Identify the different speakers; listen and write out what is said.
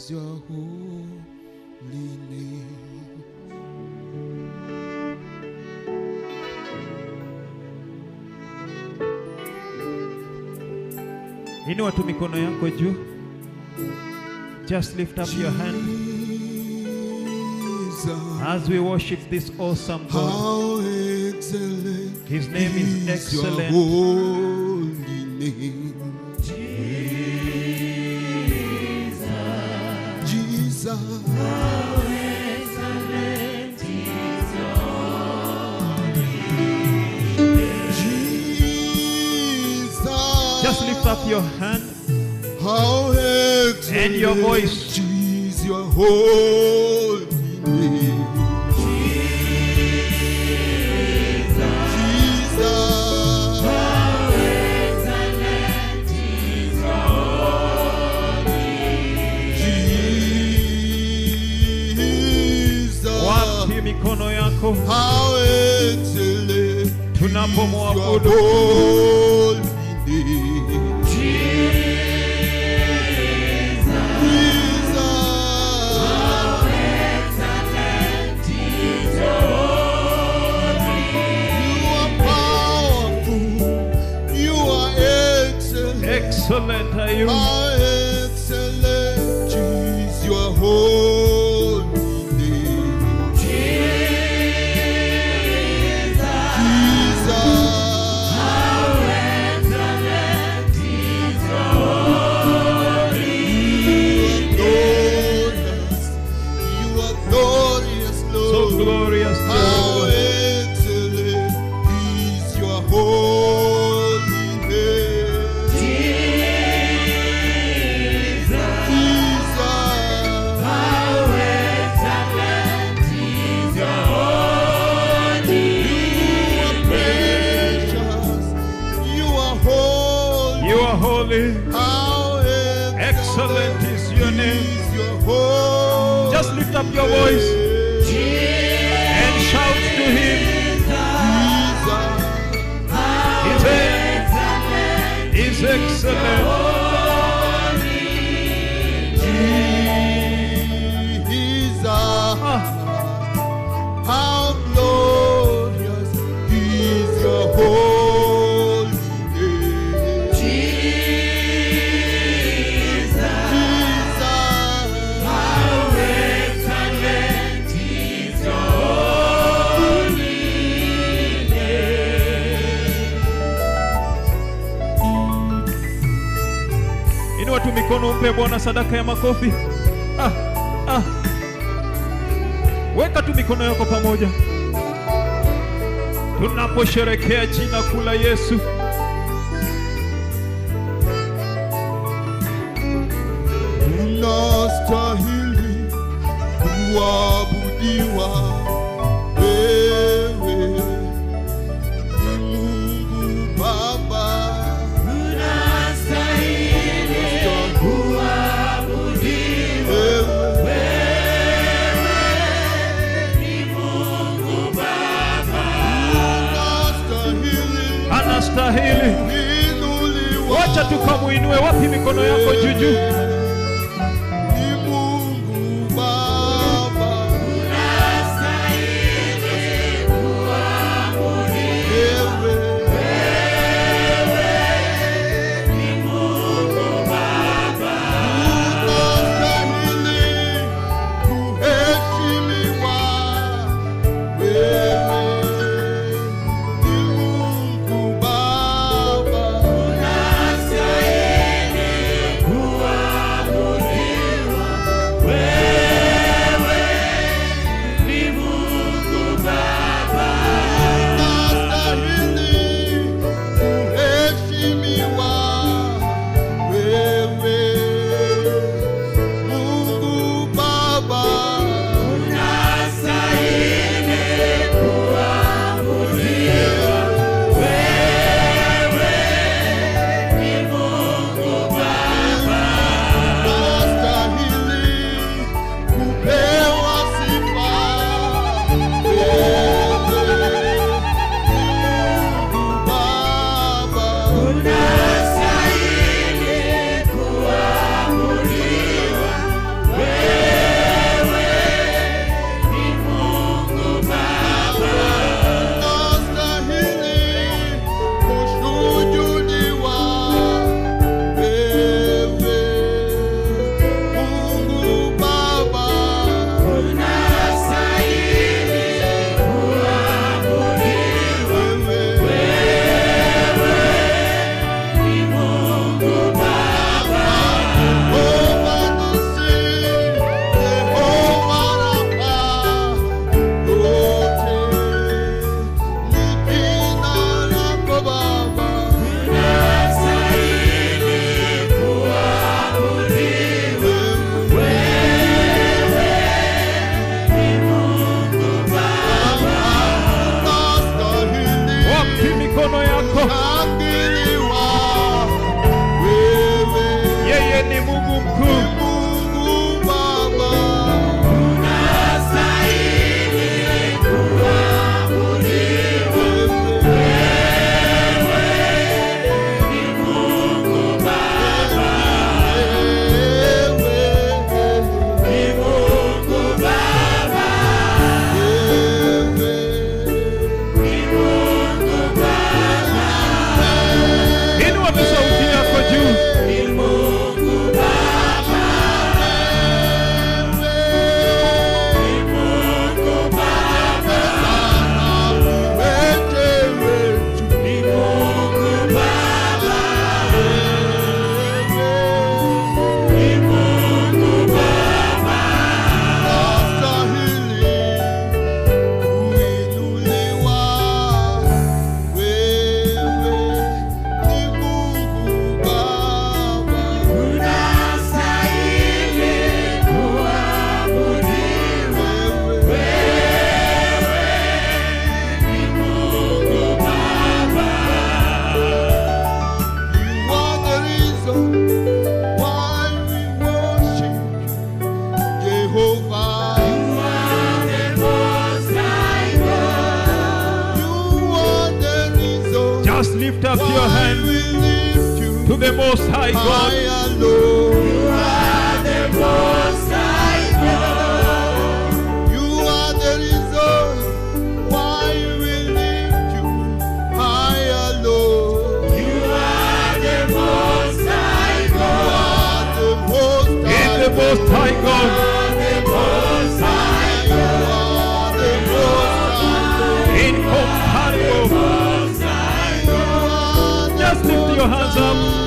Speaker 1: is your holy name.
Speaker 2: Inua tu mikono yako juu. Just lift up your hand as we worship this awesome God.
Speaker 1: How excellent
Speaker 2: His name is excellent.
Speaker 1: Your holy name. Jesus.
Speaker 3: How excellent is your holy name.
Speaker 1: Jesus.
Speaker 2: Just lift up your hand.
Speaker 1: How excellent
Speaker 2: and your voice.
Speaker 1: is your holy name. Jesus.
Speaker 3: How excellent is your holy name.
Speaker 1: Jesus.
Speaker 2: Wapi mikono yako
Speaker 1: How excellent
Speaker 2: tunapomwabudu.
Speaker 1: is your holy name.
Speaker 2: Excellent are you.
Speaker 1: How excellent is your holy name.
Speaker 3: Jesus. How excellent is your holy name.
Speaker 1: You are glorious, Lord.
Speaker 2: So glorious,
Speaker 1: How
Speaker 2: Lord.
Speaker 1: excellent is your holy name.
Speaker 3: Jesus. How excellent is your holy name.
Speaker 1: Precious, you are holy.
Speaker 2: You are holy.
Speaker 1: How
Speaker 2: Excellent is your name.
Speaker 1: is your holy.
Speaker 2: Just lift up your voice and shout to Him. His name is excellent.
Speaker 1: Jesus,
Speaker 2: Ah,
Speaker 1: how glorious is your holy name.
Speaker 3: Jesus.
Speaker 1: Jesus,
Speaker 3: How excellent is your holy name.
Speaker 2: inua tu mikono, umpe Bwana sadaka ya makofi. Weka tu mikono yako pamoja tunaposherekea jina kuu la Yesu.
Speaker 1: unastahili kuabudiwa. Wewe ni Mungu Baba.
Speaker 3: Unastahili kuabudiwa. Wewe ni Mungu Baba.
Speaker 2: Anastahili. Wacha tukamuinue. Wapi mikono yako juu juu?
Speaker 1: Baba.
Speaker 2: your hand
Speaker 1: will lift you
Speaker 2: to the Most High God.
Speaker 1: higher, Lord.
Speaker 3: You are the Most High God.
Speaker 1: You are the reason why we lift you higher, Lord.
Speaker 3: You are the Most High
Speaker 1: You
Speaker 3: God.
Speaker 1: are the most
Speaker 2: In
Speaker 1: high.
Speaker 2: the Most High
Speaker 3: You
Speaker 2: God.
Speaker 3: are the Most High
Speaker 1: You
Speaker 3: God.
Speaker 1: are the most high.
Speaker 2: Incomparable.
Speaker 3: Most High God.
Speaker 1: You are the
Speaker 2: Just lift your hands up.